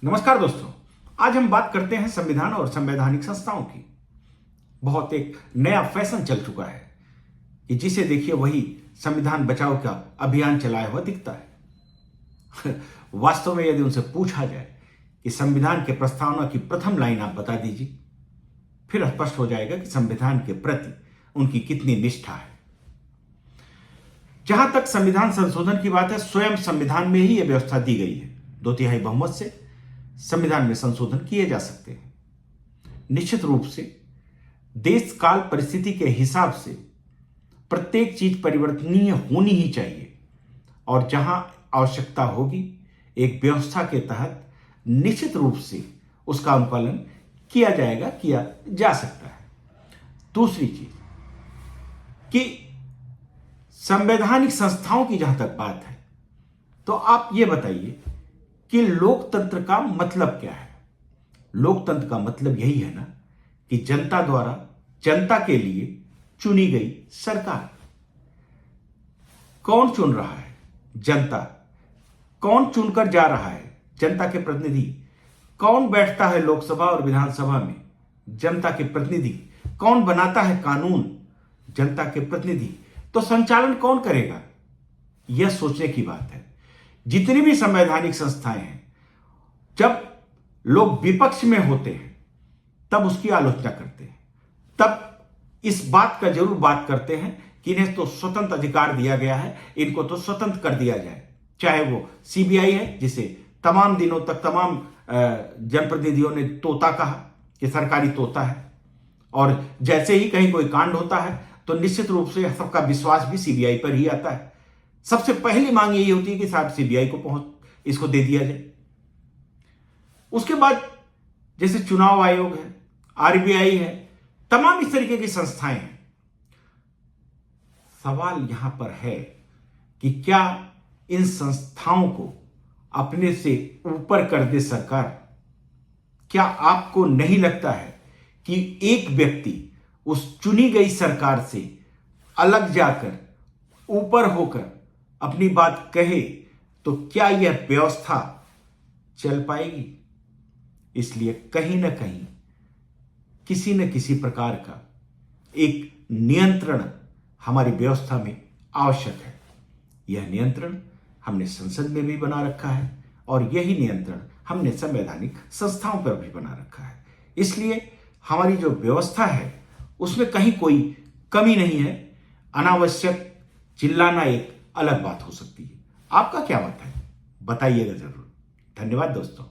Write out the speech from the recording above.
नमस्कार दोस्तों। आज हम बात करते हैं संविधान और संवैधानिक संस्थाओं की। बहुत एक नया फैशन चल चुका है कि जिसे देखिए वही संविधान बचाओ का अभियान चलाया हुआ दिखता है। वास्तव में यदि उनसे पूछा जाए कि संविधान के प्रस्तावना की प्रथम लाइन आप बता दीजिए, फिर स्पष्ट हो जाएगा कि संविधान के प्रति उनकी कितनी निष्ठा है। जहां तक संविधान संशोधन की बात है, स्वयं संविधान में ही यह व्यवस्था दी गई है। 2/3 बहुमत से संविधान में संशोधन किए जा सकते हैं। निश्चित रूप से देश काल परिस्थिति के हिसाब से प्रत्येक चीज परिवर्तनीय होनी ही चाहिए और जहां आवश्यकता होगी एक व्यवस्था के तहत निश्चित रूप से उसका अनुपालन किया जाएगा, किया जा सकता है। दूसरी चीज कि संवैधानिक संस्थाओं की जहां तक बात है, तो आप यह बताइए कि लोकतंत्र का मतलब क्या है। लोकतंत्र का मतलब यही है ना कि जनता द्वारा जनता के लिए चुनी गई सरकार। कौन चुन रहा है? जनता। कौन चुनकर जा रहा है? जनता के प्रतिनिधि। कौन बैठता है लोकसभा और विधानसभा में? जनता के प्रतिनिधि। कौन बनाता है कानून? जनता के प्रतिनिधि। तो संचालन कौन करेगा? यह सोचने की बात है। जितनी भी संवैधानिक संस्थाएं हैं, जब लोग विपक्ष में होते हैं तब उसकी आलोचना करते हैं, तब इस बात का जरूर बात करते हैं कि इन्हें तो स्वतंत्र अधिकार दिया गया है, इनको तो स्वतंत्र कर दिया जाए। चाहे वो सीबीआई है, जिसे तमाम दिनों तक तमाम जनप्रतिनिधियों ने तोता कहा कि सरकारी तोता है, और जैसे ही कहीं कोई कांड होता है तो निश्चित रूप से सबका विश्वास भी सीबीआई पर ही आता है। सबसे पहली मांग यही होती है कि साहब सीबीआई को इसको दे दिया जाए। उसके बाद जैसे चुनाव आयोग है, आरबीआई है, तमाम इस तरीके की संस्थाएं हैं। सवाल यहां पर है कि क्या इन संस्थाओं को अपने से ऊपर कर दे सरकार? क्या आपको नहीं लगता है कि एक व्यक्ति उस चुनी गई सरकार से अलग जाकर ऊपर होकर अपनी बात कहे तो क्या यह व्यवस्था चल पाएगी? इसलिए कहीं ना कहीं किसी न किसी प्रकार का एक नियंत्रण हमारी व्यवस्था में आवश्यक है। यह नियंत्रण हमने संसद में भी बना रखा है और यही नियंत्रण हमने संवैधानिक संस्थाओं पर भी बना रखा है। इसलिए हमारी जो व्यवस्था है उसमें कहीं कोई कमी नहीं है। अनावश्यक चिल्लाना एक अलग बात हो सकती है। आपका क्या मत है? बताइएगा जरूर। धन्यवाद दोस्तों।